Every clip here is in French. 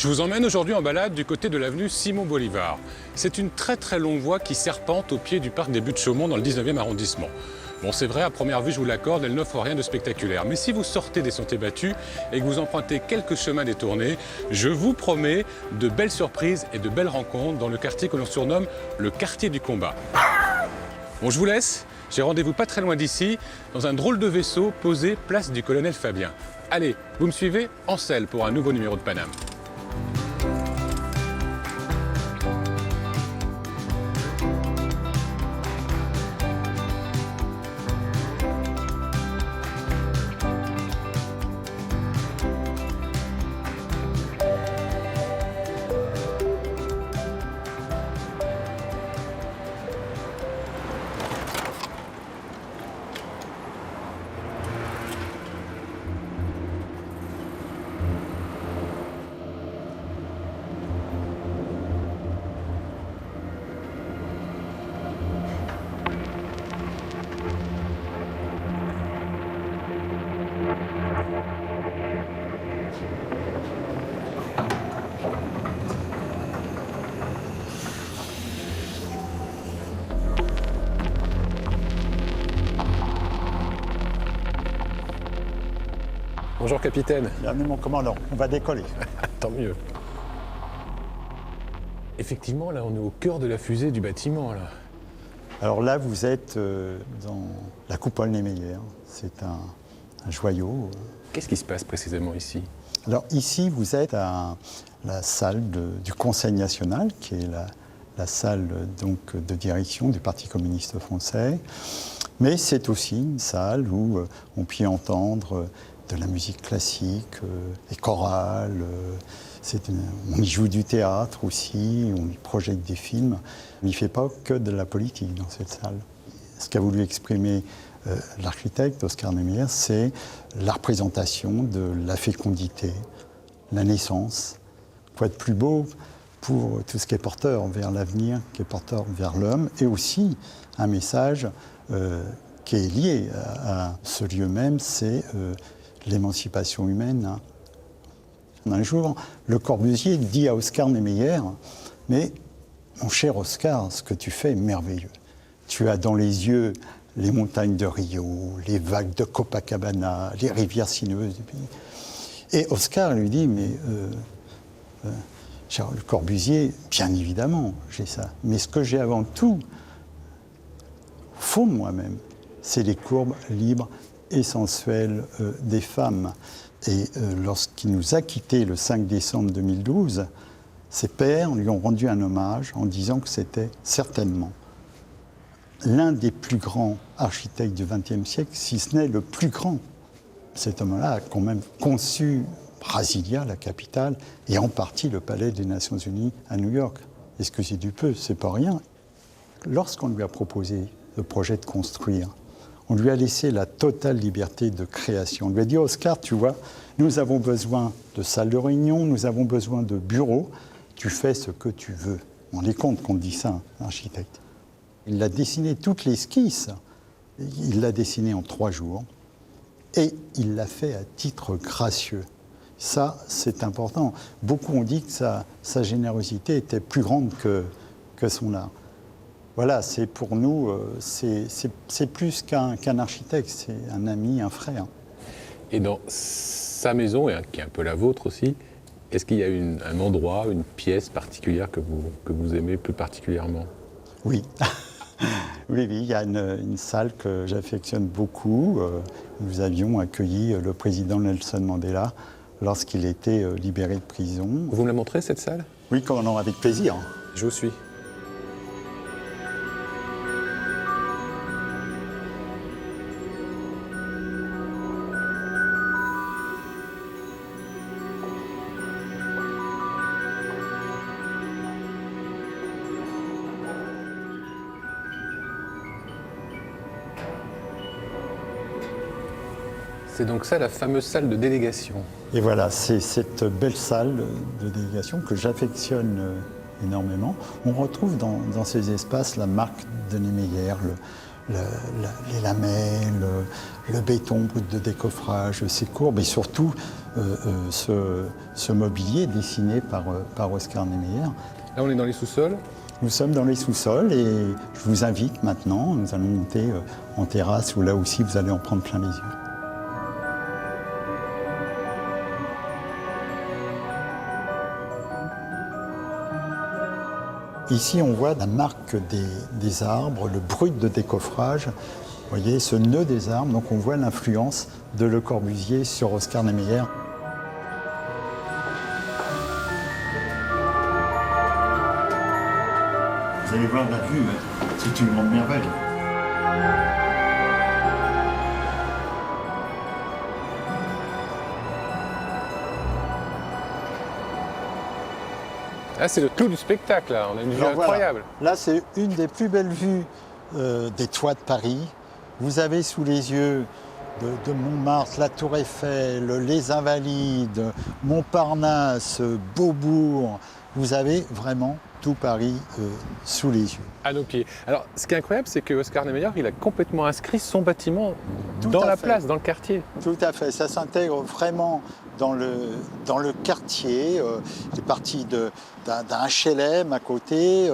Je vous emmène aujourd'hui en balade du côté de l'avenue Simon Bolivar. C'est une très longue voie qui serpente au pied du parc des Buttes-Chaumont dans le 19e arrondissement. Bon, c'est vrai, à première vue, je vous l'accorde, elle n'offre rien de spectaculaire. Mais si vous sortez des sentiers battus et que vous empruntez quelques chemins détournés, je vous promets de belles surprises et de belles rencontres dans le quartier que l'on surnomme le quartier du combat. Bon, je vous laisse. J'ai rendez-vous pas très loin d'ici, dans un drôle de vaisseau posé place du colonel Fabien. Allez, vous me suivez en selle pour un nouveau numéro de Paname. Bonjour capitaine. Bienvenue mon commandant, on va décoller. Tant mieux. Effectivement, là, on est au cœur de la fusée du bâtiment, là. Alors là, vous êtes dans la coupole Niemeyer. C'est un joyau. Qu'est-ce qui se passe précisément ici? Alors ici, vous êtes à la salle du Conseil national, qui est la salle donc, de direction du Parti communiste français. Mais c'est aussi une salle où on peut y entendre de la musique classique, des chorales. On y joue du théâtre aussi, on y projette des films. On n'y fait pas que de la politique dans cette salle. Ce qu'a voulu exprimer l'architecte Oscar Niemeyer, c'est la représentation de la fécondité, la naissance. Quoi de plus beau pour tout ce qui est porteur vers l'avenir, qui est porteur vers l'homme, et aussi un message qui est lié à ce lieu même, c'est l'émancipation humaine. Un jour, Le Corbusier dit à Oscar Niemeyer, « Mais mon cher Oscar, ce que tu fais est merveilleux. Tu as dans les yeux les montagnes de Rio, les vagues de Copacabana, les rivières sinueuses du pays. » Et Oscar lui dit, « Mais cher Le Corbusier, bien évidemment, j'ai ça. Mais ce que j'ai avant tout, au fond de moi-même, c'est les courbes libres et sensuelles des femmes. » Et lorsqu'il nous a quittés le 5 décembre 2012, ses pairs lui ont rendu un hommage en disant que c'était certainement l'un des plus grands architectes du XXe siècle, si ce n'est le plus grand. Cet homme-là a quand même conçu Brasilia, la capitale, et en partie le Palais des Nations Unies à New York. Est-ce que c'est du peu? C'est pas rien. Lorsqu'on lui a proposé le projet de construire, on lui a laissé la totale liberté de création. On lui a dit, Oscar, tu vois, nous avons besoin de salles de réunion, nous avons besoin de bureaux, tu fais ce que tu veux. On est compte qu'on dit ça, un architecte. Il a dessiné toute l'esquisse, il l'a dessiné en 3 jours, et il l'a fait à titre gracieux. Ça, c'est important. Beaucoup ont dit que sa générosité était plus grande que son art. Voilà, c'est pour nous, c'est plus qu'un architecte, c'est un ami, un frère. Et dans sa maison, et qui est un peu la vôtre aussi, est-ce qu'il y a un endroit, une pièce particulière que vous aimez plus particulièrement? Oui. Oui, il y a une salle que j'affectionne beaucoup. Nous avions accueilli le président Nelson Mandela lorsqu'il était libéré de prison. Vous me la montrez, cette salle? Oui, commandant, avec plaisir. Je vous suis. C'est donc ça la fameuse salle de délégation. Et voilà, c'est cette belle salle de délégation que j'affectionne énormément. On retrouve dans ces espaces la marque de Niemeyer, les lamelles, le béton brut de décoffrage, ces courbes et surtout ce mobilier dessiné par Oscar Niemeyer. Là, on est dans les sous-sols. Nous sommes dans les sous-sols et je vous invite maintenant, nous allons monter en terrasse où là aussi vous allez en prendre plein les yeux. Ici, on voit la marque des arbres, le brut de décoffrage. Vous voyez, ce nœud des arbres, donc on voit l'influence de Le Corbusier sur Oscar Niemeyer. Vous allez voir la vue, c'est une grande merveille. Ah, c'est le clou du spectacle, là. On a une vue Alors, incroyable. voilà. Là, c'est une des plus belles vues des toits de Paris. Vous avez sous les yeux de Montmartre, la Tour Eiffel, les Invalides, Montparnasse, Beaubourg. Vous avez vraiment tout Paris sous les yeux. À nos pieds. Alors, ce qui est incroyable, c'est que Oscar Niemeyer, il a complètement inscrit son bâtiment dans la place, dans le quartier. Tout à fait. Ça s'intègre vraiment dans le quartier. Il est parti d'un HLM à côté,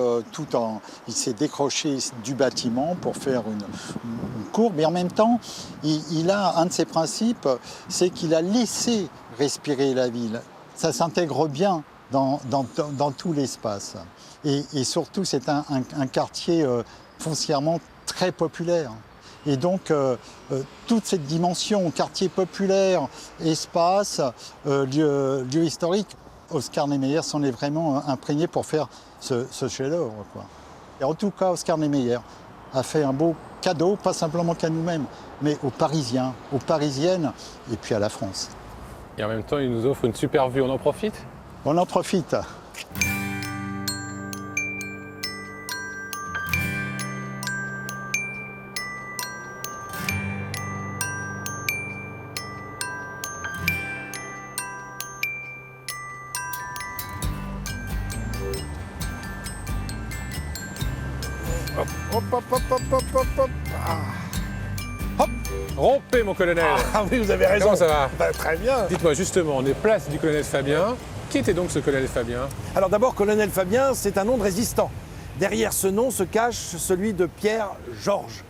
il s'est décroché du bâtiment pour faire une courbe. Mais en même temps, il a un de ses principes, c'est qu'il a laissé respirer la ville. Ça s'intègre bien dans tout l'espace. Et surtout, c'est un quartier foncièrement très populaire. Et donc, toute cette dimension, quartier populaire, espace, lieu historique, Oscar Niemeyer s'en est vraiment imprégné pour faire ce chef-d'œuvre, quoi. Et en tout cas, Oscar Niemeyer a fait un beau cadeau, pas simplement qu'à nous-mêmes, mais aux Parisiens, aux Parisiennes, et puis à la France. Et en même temps, il nous offre une super vue. On en profite ? On en profite. Hop, hop, hop, hop, hop, hop, hop. Ah. Hop. Rompez, mon colonel. Ah oui, vous avez raison. Comment ça va ? Bah, très bien. Dites-moi justement, on est place du colonel Fabien. Qui était donc ce colonel Fabien ? Alors d'abord, colonel Fabien, c'est un nom de résistant. Derrière ce nom se cache celui de Pierre Georges.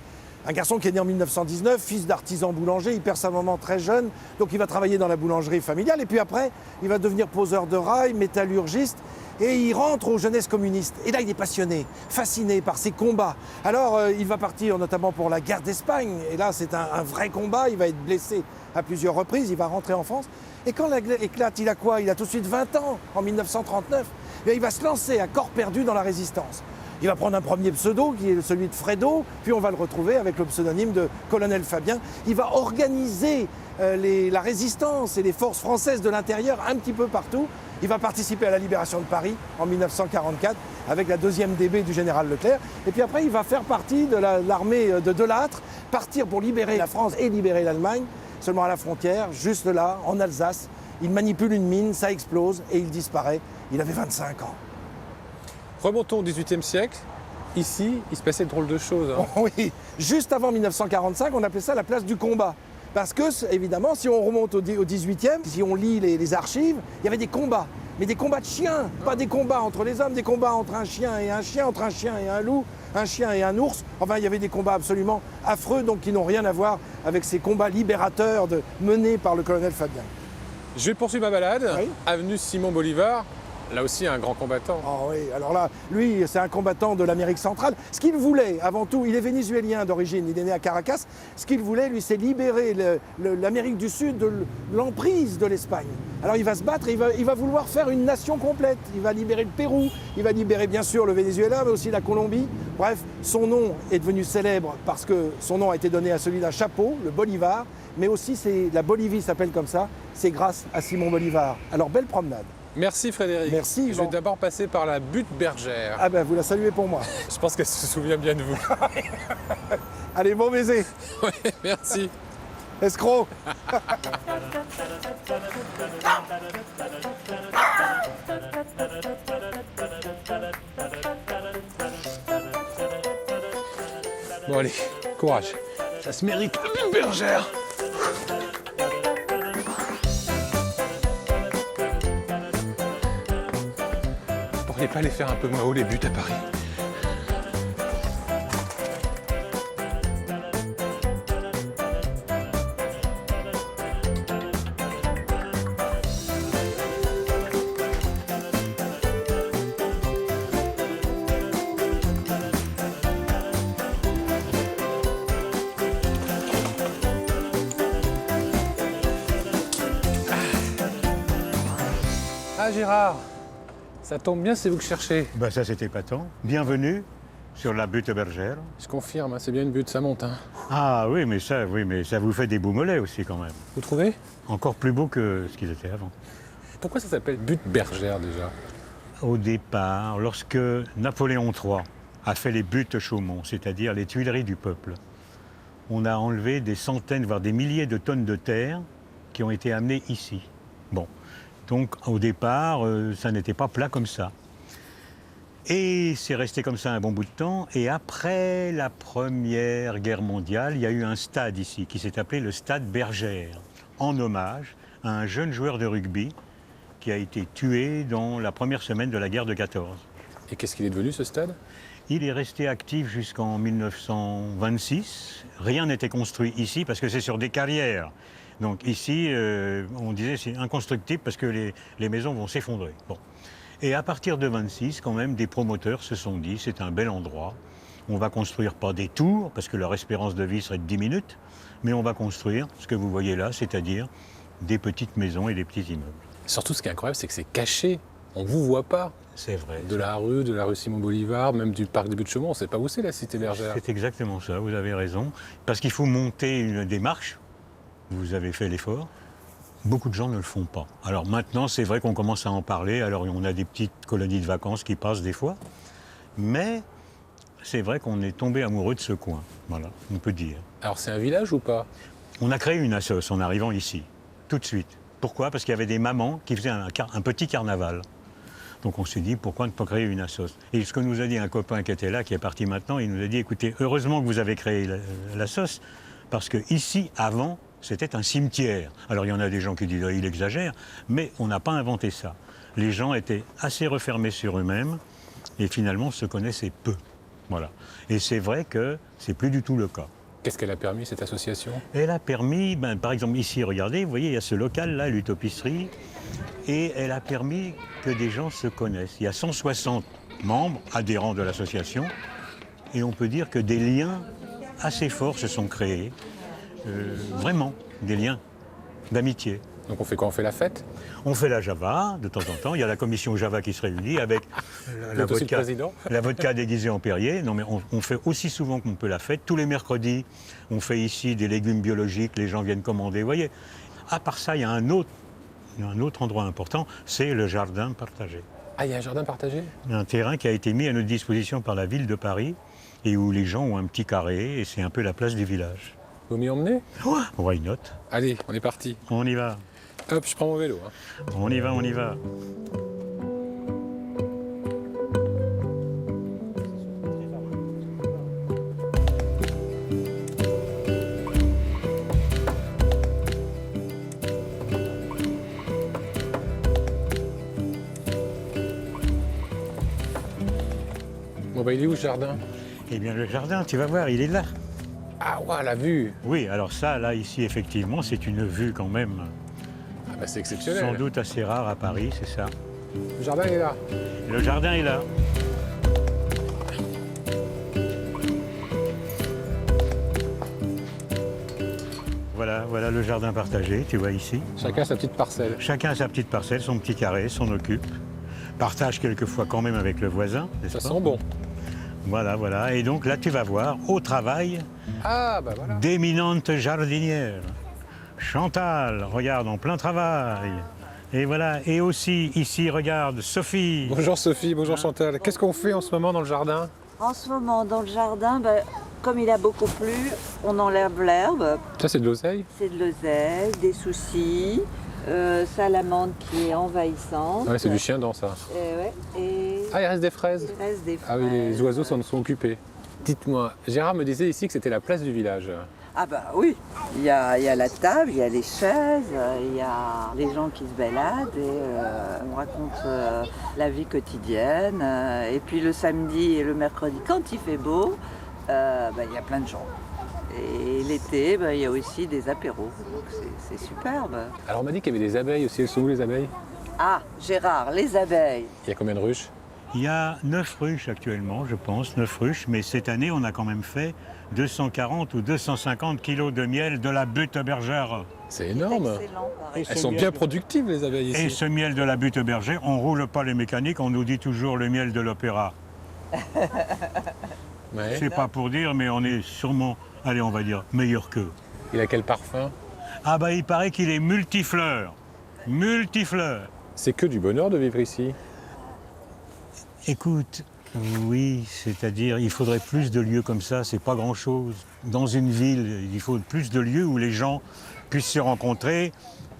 Un garçon qui est né en 1919, fils d'artisan boulanger, il perd sa maman très jeune, donc il va travailler dans la boulangerie familiale, et puis après, il va devenir poseur de rail, métallurgiste, et il rentre aux jeunesses communistes. Et là, il est passionné, fasciné par ces combats. Alors, il va partir notamment pour la guerre d'Espagne, et là, c'est un vrai combat, il va être blessé à plusieurs reprises, il va rentrer en France. Et quand la guerre éclate, il a quoi ? Il a tout de suite 20 ans, en 1939. Et il va se lancer à corps perdu dans la résistance. Il va prendre un premier pseudo, qui est celui de Fredo, puis on va le retrouver avec le pseudonyme de colonel Fabien. Il va organiser la résistance et les forces françaises de l'intérieur un petit peu partout. Il va participer à la libération de Paris en 1944 avec la 2e DB du général Leclerc. Et puis après, il va faire partie de l'armée de Delattre, partir pour libérer la France et libérer l'Allemagne, seulement à la frontière, juste là, en Alsace. Il manipule une mine, ça explose et il disparaît. Il avait 25 ans. Remontons au XVIIIe siècle. Ici, il se passait de drôles de choses. Hein. Oui, juste avant 1945, on appelait ça la place du combat. Parce que, évidemment, si on remonte au 18e, si on lit les archives, il y avait des combats. Mais des combats de chiens, pas des combats entre les hommes, des combats entre un chien et un chien, entre un chien et un loup, un chien et un ours. Enfin, il y avait des combats absolument affreux, donc qui n'ont rien à voir avec ces combats libérateurs menés par le colonel Fabien. Je vais poursuivre ma balade. Oui. Avenue Simon Bolivar. Là aussi, un grand combattant. Ah oui, alors là, lui, c'est un combattant de l'Amérique centrale. Ce qu'il voulait, avant tout, il est vénézuélien d'origine, il est né à Caracas. Ce qu'il voulait, lui, c'est libérer l'Amérique du Sud de l'emprise de l'Espagne. Alors il va se battre et il va vouloir faire une nation complète. Il va libérer le Pérou, il va libérer bien sûr le Venezuela, mais aussi la Colombie. Bref, son nom est devenu célèbre parce que son nom a été donné à celui d'un chapeau, le Bolivar. Mais aussi, la Bolivie s'appelle comme ça, c'est grâce à Simon Bolivar. Alors, belle promenade. Merci Frédéric. Merci, Je vais Yvan. d'abord passer par la butte bergère. Ah ben, vous la saluez pour moi. Je pense qu'elle se souvient bien de vous. Allez, bon baiser. Ouais, merci. Escroc. Bon allez, Courage. Ça se mérite, la butte bergère. Vous pourriez pas les faire un peu moins haut, les buttes à Paris? Ah Gérard, ça tombe bien, c'est vous que cherchez. Ben ça c'était épatant. Bienvenue sur la butte bergère. Je confirme, hein, c'est bien une butte, ça monte. Hein. Ah oui mais ça vous fait des beaux mollets aussi quand même. Vous trouvez? Encore plus beaux que ce qu'ils étaient avant. Pourquoi ça s'appelle butte bergère déjà? Au départ, lorsque Napoléon III a fait les buttes Chaumont, c'est-à-dire les Tuileries du peuple, on a enlevé des centaines, voire des milliers de tonnes de terre qui ont été amenées ici. Bon, donc au départ, ça n'était pas plat comme ça. Et c'est resté comme ça un bon bout de temps. Et après la Première Guerre mondiale, il y a eu un stade ici qui s'est appelé le Stade Bergère, en hommage à un jeune joueur de rugby qui a été tué dans la première semaine de la guerre de 14. Et qu'est-ce qu'il est devenu ce stade? Il est resté actif jusqu'en 1926. Rien n'était construit ici parce que c'est sur des carrières. Donc ici, on disait c'est inconstructible parce que les maisons vont s'effondrer. Bon. Et à partir de 26, quand même, des promoteurs se sont dit c'est un bel endroit. On va construire pas des tours parce que leur espérance de vie serait de 10 minutes, mais on va construire ce que vous voyez là, c'est-à-dire des petites maisons et des petits immeubles. Surtout, ce qui est incroyable, c'est que c'est caché. On ne vous voit pas. C'est vrai. De la rue Simon Bolivar, même du parc des Buttes-Chaumont, on ne sait pas où c'est la cité bergère. C'est exactement ça, vous avez raison. Parce qu'il faut monter des marches. Vous avez fait l'effort. Beaucoup de gens ne le font pas. Alors maintenant, c'est vrai qu'on commence à en parler. Alors on a des petites colonies de vacances qui passent des fois. Mais c'est vrai qu'on est tombé amoureux de ce coin. Voilà, on peut dire. Alors c'est un village ou pas? On a créé une assoce en arrivant ici, tout de suite. Pourquoi? Parce qu'il y avait des mamans qui faisaient un petit carnaval. Donc on s'est dit, pourquoi ne pas créer une assoce? Et ce que nous a dit un copain qui était là, qui est parti maintenant, il nous a dit, écoutez, heureusement que vous avez créé l'assoce, parce que ici, avant, c'était un cimetière. Alors il y en a des gens qui disent, il exagère, mais on n'a pas inventé ça. Les gens étaient assez refermés sur eux-mêmes, et finalement se connaissaient peu. Voilà. Et c'est vrai que c'est plus du tout le cas. Qu'est-ce qu'elle a permis, cette association? Elle a permis, par exemple ici, regardez, vous voyez, il y a ce local-là, l'utopisterie, et elle a permis que des gens se connaissent. Il y a 160 membres, adhérents de l'association, et on peut dire que des liens assez forts se sont créés, vraiment, des liens d'amitié. Donc on fait quoi? On fait la fête? On fait la Java, de temps en temps, il y a la commission Java qui se réunit avec la vodka déguisée en Perrier. Non mais on fait aussi souvent qu'on peut la fête. Tous les mercredis, on fait ici des légumes biologiques, les gens viennent commander. Vous voyez, à part ça, il y a un autre endroit important, c'est le jardin partagé. Ah, il y a un jardin partagé? Un terrain qui a été mis à notre disposition par la ville de Paris et où les gens ont un petit carré et c'est un peu la place du village. Vous m'y emmenez? Why not? Allez, on est parti. On y va. Hop, je prends mon vélo. Hein. On y va, on y va. Bon bah il est où ce jardin? Eh bien le jardin, tu vas voir, il est là. Ah ouais, la vue! Oui, alors ça, là, ici, effectivement, c'est une vue quand même Ah bah c'est exceptionnel. sans doute assez rare à Paris, c'est ça. Le jardin est là. Le jardin est là. Voilà le jardin partagé, tu vois ici. Chacun sa petite parcelle. Chacun a sa petite parcelle, son petit carré, s'en occupe. Partage quelquefois quand même avec le voisin, n'est-ce Ça pas? sent bon. Voilà. Et donc là, tu vas voir, au travail, Ah bah voilà. d'éminentes jardinières. Chantal, regarde, en plein travail. Et voilà, et aussi, ici, regarde, Sophie. Bonjour Sophie, bonjour Chantal. Qu'est-ce qu'on fait en ce moment dans le jardin? En ce moment, dans le jardin, comme il a beaucoup plu, on enlève l'herbe. Ça c'est de l'oseille? C'est de l'oseille, des soucis, salamandre qui est envahissante. Ouais, c'est du chien dans ça. Ouais, et Ah, il reste des fraises. il reste des Ah oui, les fraises. oiseaux s'en sont occupés. Dites-moi, Gérard me disait ici que c'était la place du village. Ah bah oui, il y a la table, il y a les chaises, il y a les gens qui se baladent et on raconte la vie quotidienne. Et puis le samedi et le mercredi, quand il fait beau, il y a plein de gens. Et l'été, il y a aussi des apéros, donc c'est superbe. Alors on m'a dit qu'il y avait des abeilles aussi. Elles sont où les abeilles? Ah, Gérard, les abeilles. Il y a combien de ruches? Il y a 9 ruches actuellement, je pense, 9 ruches, mais cette année, on a quand même fait 240 ou 250 kilos de miel de la butte bergère. C'est énorme. Excellent, pareil. Elles sont bien productives les abeilles ici. Et ce miel de la butte bergère, on roule pas les mécaniques, on nous dit toujours le miel de l'opéra. Ouais. C'est pas pour dire, mais on est sûrement, allez, on va dire, meilleur qu'eux. Il a quel parfum? Ah bah il paraît qu'il est multifleur. Multifleur. C'est que du bonheur de vivre ici. Écoute, oui, c'est-à-dire il faudrait plus de lieux comme ça, c'est pas grand-chose. Dans une ville, il faut plus de lieux où les gens puissent se rencontrer,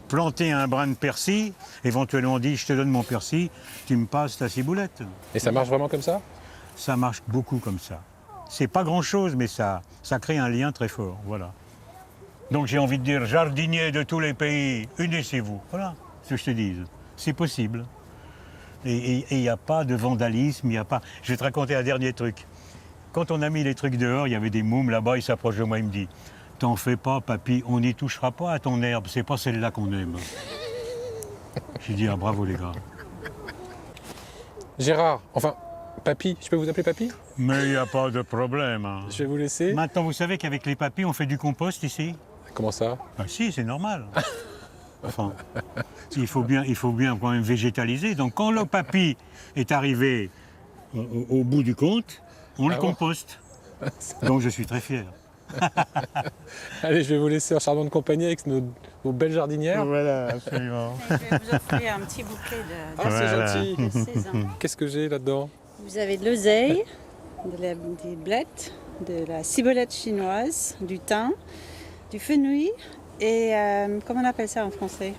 planter un brin de persil, éventuellement dire je te donne mon persil, tu me passes ta ciboulette. Et ça marche vraiment comme ça? Ça marche beaucoup comme ça. C'est pas grand-chose, mais ça crée un lien très fort, voilà. Donc j'ai envie de dire, jardiniers de tous les pays, unissez-vous. Voilà ce que je te dis. C'est possible. Et il n'y a pas de vandalisme, il n'y a pas... Je vais te raconter un dernier truc. Quand on a mis les trucs dehors, il y avait des mômes là-bas, il s'approche de moi, il me dit « T'en fais pas, papy, on n'y touchera pas à ton herbe, c'est pas celle-là qu'on aime. » J'ai dit « Ah, bravo les gars. » Gérard, enfin, papy, je peux vous appeler papy? Mais il n'y a pas de problème. Hein. Je vais vous laisser. Maintenant, vous savez qu'avec les papys, on fait du compost ici? Comment ça? Ah si, c'est normal. Enfin, il faut bien quand même végétaliser. Donc quand le papy est arrivé au bout du compte, on le composte. Donc je suis très fier. Allez, je vais vous laisser en charmante compagnie avec vos belles jardinières. Voilà, absolument. Je vais vous offrir un petit bouquet Ah, c'est gentil. de saison. Qu'est-ce que j'ai là-dedans? Vous avez de l'oseille, des blettes, de la ciboulette chinoise, du thym, du fenouil et comment on appelle ça en français?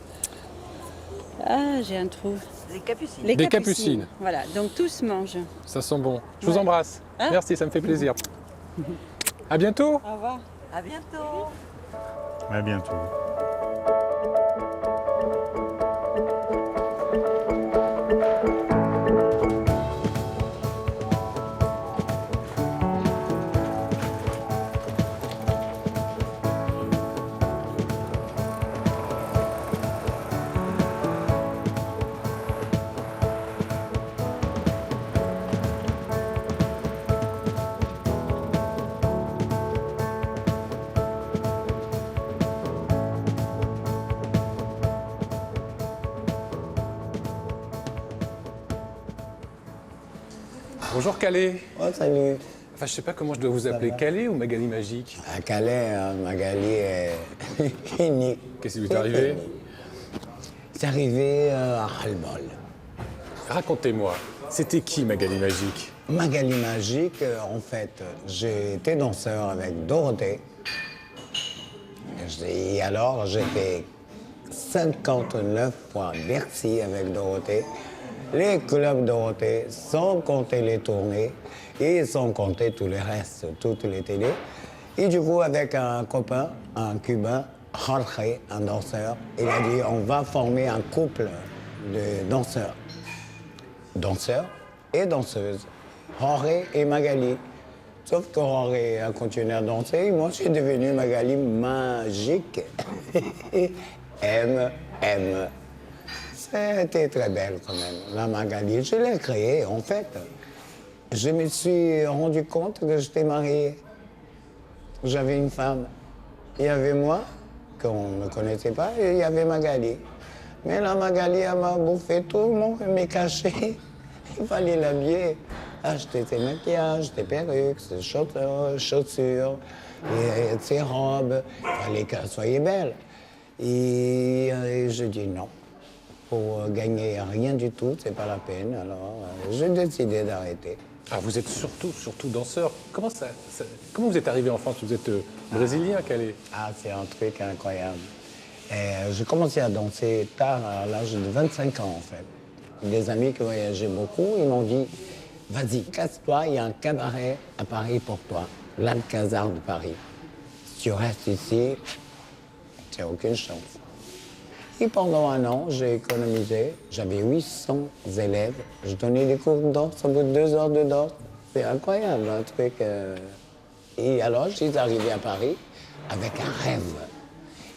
Ah, j'ai un trou. Les capucines. Les Des capucines. capucines. Voilà, donc tout se mange. Ça sent bon. Je vous Ouais. embrasse. Ah. Merci, ça me fait plaisir. À bientôt. Au revoir. À bientôt. À bientôt. Bonjour Calais. Oh, salut. Enfin, je sais pas comment je dois vous appeler, Calais ou Magali Magique? À Calais, Magali est unique. Qu'est-ce qui vous est arrivé? C'est arrivé à ras-le-bol. Racontez-moi, c'était qui Magali Magique? Magali Magique, en fait, j'ai été danseur avec Dorothée. Et alors, j'ai fait 59 fois Bercy avec Dorothée, les clubs Dorothée, sans compter les tournées et sans compter tous les restes, toutes les télés. Et du coup, avec un copain, un Cubain, Jorge, un danseur, il a dit on va former un couple de danseurs. Danseurs et danseuses. Jorge et Magali. Sauf que Jorge a continué à danser et moi, je suis devenue Magali Magique. M. C'était très belle quand même, la Magali. Je l'ai créée, en fait. Je me suis rendu compte que j'étais mariée. J'avais une femme. Il y avait moi, qu'on ne connaissait pas, et il y avait Magali. Mais la Magali, elle m'a bouffé tout le monde, elle m'est cachée. Il fallait l'habiller, acheter ses maquillages, ses perruques, ses chaussures, et ses robes. Il fallait qu'elle soit belle. Et je dis non. Pour gagner rien du tout, c'est pas la peine. Alors, j'ai décidé d'arrêter. Ah, vous êtes surtout danseur. Comment vous êtes arrivé en France? Vous êtes brésilien, Calais? Ah, c'est un truc incroyable. J'ai commencé à danser tard, à l'âge de 25 ans, en fait. Des amis qui voyageaient beaucoup, ils m'ont dit, Vas-y, casse-toi, il y a un cabaret à Paris pour toi, l'Alcazar de Paris. Si tu restes ici, tu n'as aucune chance. Et pendant un an, j'ai économisé. J'avais 800 élèves. Je donnais des cours de danse au bout de 2 heures de danse. C'est incroyable, un truc. Et alors, je suis arrivé à Paris avec un rêve.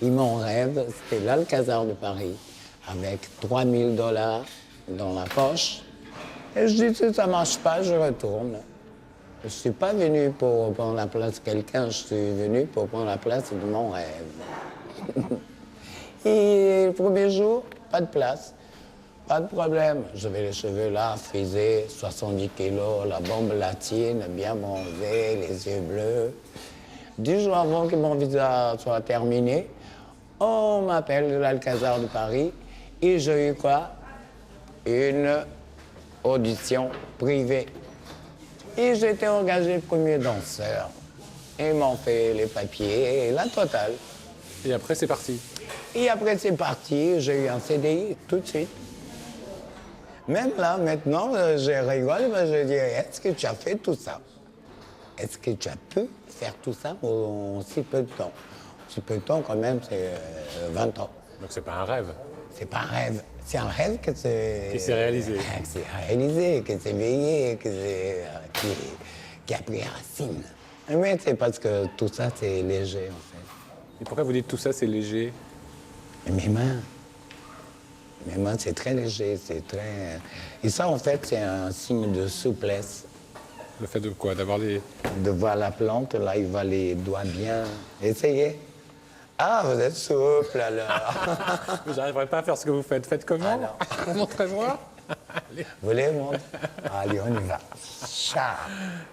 Et mon rêve, c'était l'Alcazar de Paris, avec $3000 dans la poche. Et je dis, si ça ne marche pas, je retourne. Je ne suis pas venu pour prendre la place de quelqu'un, je suis venu pour prendre la place de mon rêve. Et le premier jour, pas de place, pas de problème. J'avais les cheveux là, frisés, 70 kilos, la bombe latine, bien bronzée, les yeux bleus. 10 jours avant que mon visa soit terminé, on m'appelle de l'Alcazar de Paris et j'ai eu quoi? Une audition privée. Et j'ai été engagé premier danseur. Ils m'ont fait les papiers et la totale. Et après, c'est parti. Et après, c'est parti. J'ai eu un CDI tout de suite. Même là, maintenant, je rigole, mais je dis, est-ce que tu as fait tout ça? Est-ce que tu as pu faire tout ça en si peu de temps? Si peu de temps, quand même, c'est 20 ans. Donc c'est pas un rêve. C'est pas un rêve. C'est un rêve que c'est... Qui s'est réalisé. Que c'est réalisé, que c'est veillé, que c'est... qui a pris racine. Mais c'est parce que tout ça, c'est léger, en fait. Et pourquoi vous dites tout ça, c'est léger? Mes mains. Mes mains, c'est très léger, c'est très... Et ça, en fait, c'est un signe de souplesse. Le fait de quoi? D'avoir les... De voir la plante, là, il va les doigts bien. Essayez. Ah, vous êtes souple, alors. Vous n'arriverez pas à faire ce que vous faites. Faites comment? Montrez-moi. Vous voulez montrer? Allez, on y va. Chat.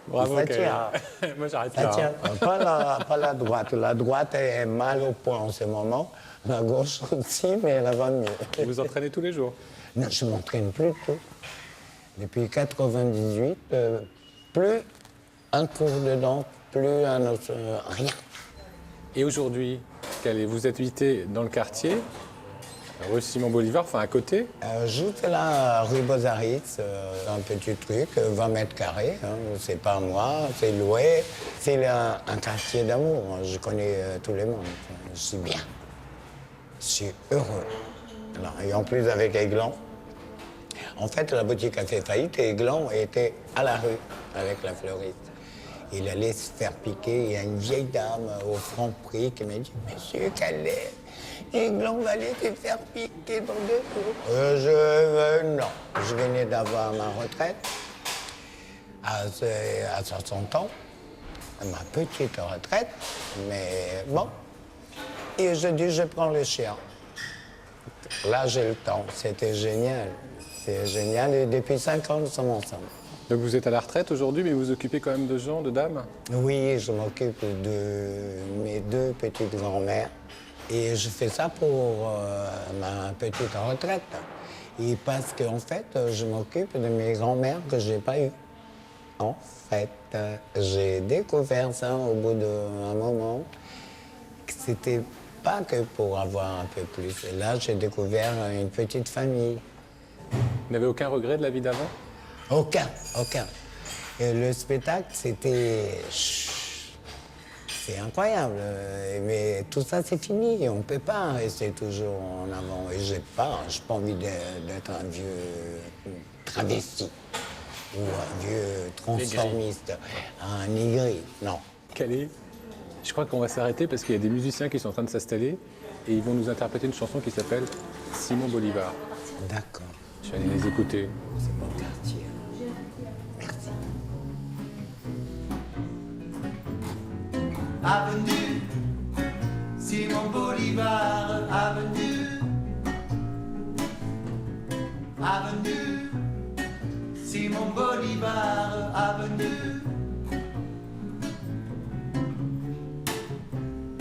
Bravo, Ça Kay. tient. Moi, j'arrête Ça pas. tient. Pas la droite. La droite est mal au point en ce moment. La gauche aussi, mais elle va mieux. Vous vous entraînez tous les jours? Non, je ne m'entraîne plus du tout. Depuis 98, plus un cours de danse, plus un autre, rien. Et aujourd'hui, vous êtes invité dans le quartier, rue Simon Bolivar, enfin à côté. Juste là, rue Beaux-Arts, un petit truc, 20 mètres carrés. Hein, c'est pas moi, c'est loué. C'est un quartier d'amour. Je connais tout le monde. Je suis bien. Je suis heureux. Alors, et en plus, avec Aiglon. En fait, la boutique a fait faillite et Aiglon était à la rue avec la fleuriste. Il allait se faire piquer. Il y a une vieille dame au Franprix qui m'a dit « Monsieur Calais, Aiglon va aller te faire piquer dans 2 jours. Non. Je venais d'avoir ma retraite à 60 ans, ma petite retraite, mais bon. Et je dis, je prends le chien. Là, j'ai le temps. C'était génial. C'est génial. Et depuis 5 ans, nous sommes ensemble. Donc vous êtes à la retraite aujourd'hui, mais vous vous occupez quand même de gens, de dames? Oui, je m'occupe de mes 2 petites grand-mères. Et je fais ça pour ma petite retraite. Et parce qu'en fait, je m'occupe de mes grand-mères que je n'ai pas eues. En fait, j'ai découvert ça au bout d'un moment, que c'était pas que pour avoir un peu plus. Et là, j'ai découvert une petite famille. Vous n'avez aucun regret de la vie d'avant? Aucun. Et le spectacle, c'était... C'est incroyable. Mais tout ça, c'est fini. On ne peut pas rester toujours en avant. Et j'ai pas envie d'être un vieux travesti ou un vieux transformiste, un nigri. Non. Calais, je crois qu'on va s'arrêter parce qu'il y a des musiciens qui sont en train de s'installer et ils vont nous interpréter une chanson qui s'appelle Simon Bolivar. D'accord. Je vais aller les écouter. C'est mon quartier. Merci. Avenue Simon Bolivar, avenue, avenue Simon Bolivar, avenue,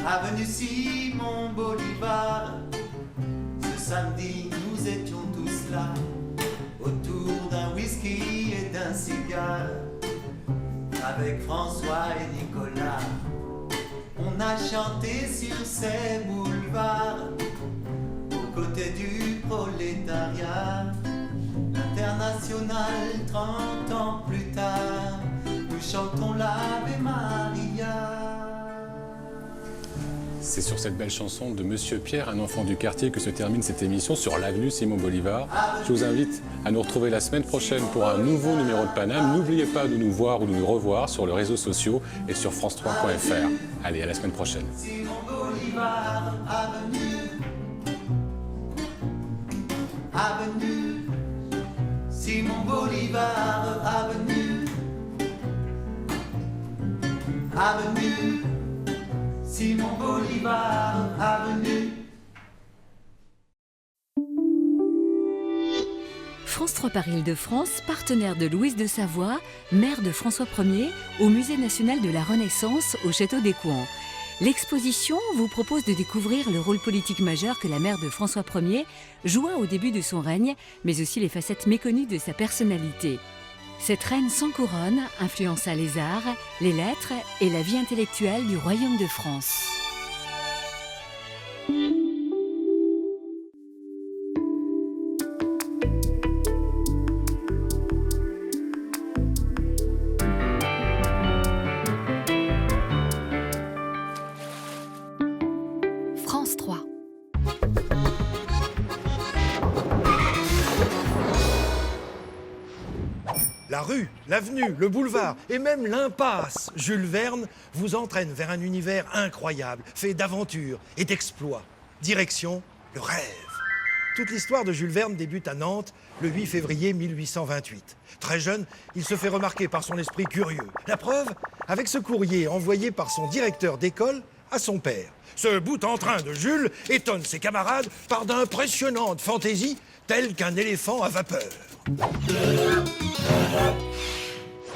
avenue Simon Bolivar. Ce samedi, nous étions tous là, autour d'un whisky et d'un cigare, avec François et Nicolas. On a chanté sur ces boulevards, aux côtés du prolétariat. L'international, 30 ans plus tard. chantons l'Ave Maria. C'est sur cette belle chanson de Monsieur Pierre, un enfant du quartier, que se termine cette émission sur l'avenue Simon Bolivar. Je vous invite à nous retrouver la semaine prochaine pour un nouveau numéro de Paname. N'oubliez pas de nous voir ou de nous revoir sur les réseaux sociaux et sur france3.fr. Allez, à la semaine prochaine. Simon Bolivar, avenue. Avenue. Simon Bolivar, avenue. Avenue. Simon Bolivar, avenue. France 3 par Île-de-France, partenaire de Louise de Savoie, mère de François Ier, au Musée national de la Renaissance au Château d'Écouen. L'exposition vous propose de découvrir le rôle politique majeur que la mère de François Ier joua au début de son règne, mais aussi les facettes méconnues de sa personnalité. Cette reine sans couronne influença les arts, les lettres et la vie intellectuelle du royaume de France. France 3. La rue, l'avenue, le boulevard et même l'impasse Jules Verne vous entraînent vers un univers incroyable, fait d'aventures et d'exploits. Direction, le rêve. Toute l'histoire de Jules Verne débute à Nantes le 8 février 1828. Très jeune, il se fait remarquer par son esprit curieux. La preuve, avec ce courrier envoyé par son directeur d'école à son père. Ce bout en train de Jules étonne ses camarades par d'impressionnantes fantaisies telles qu'un éléphant à vapeur.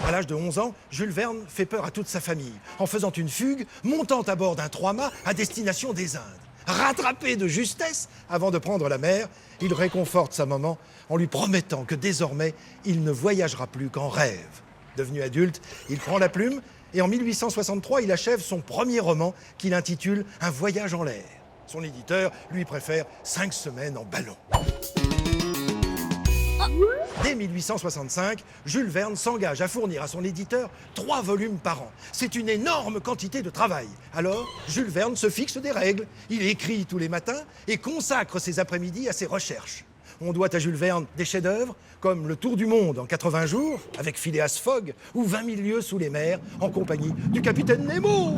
À l'âge de 11 ans, Jules Verne fait peur à toute sa famille en faisant une fugue, montant à bord d'un 3-mâts à destination des Indes. Rattrapé de justesse avant de prendre la mer, il réconforte sa maman en lui promettant que désormais, il ne voyagera plus qu'en rêve. Devenu adulte, il prend la plume et en 1863, il achève son premier roman qu'il intitule « Un voyage en l'air ». Son éditeur lui préfère 5 semaines en ballon. Dès 1865, Jules Verne s'engage à fournir à son éditeur 3 volumes par an. C'est une énorme quantité de travail. Alors, Jules Verne se fixe des règles. Il écrit tous les matins et consacre ses après-midi à ses recherches. On doit à Jules Verne des chefs-d'œuvre comme Le Tour du monde en 80 jours avec Phileas Fogg ou 20 000 lieues sous les mers en compagnie du capitaine Nemo.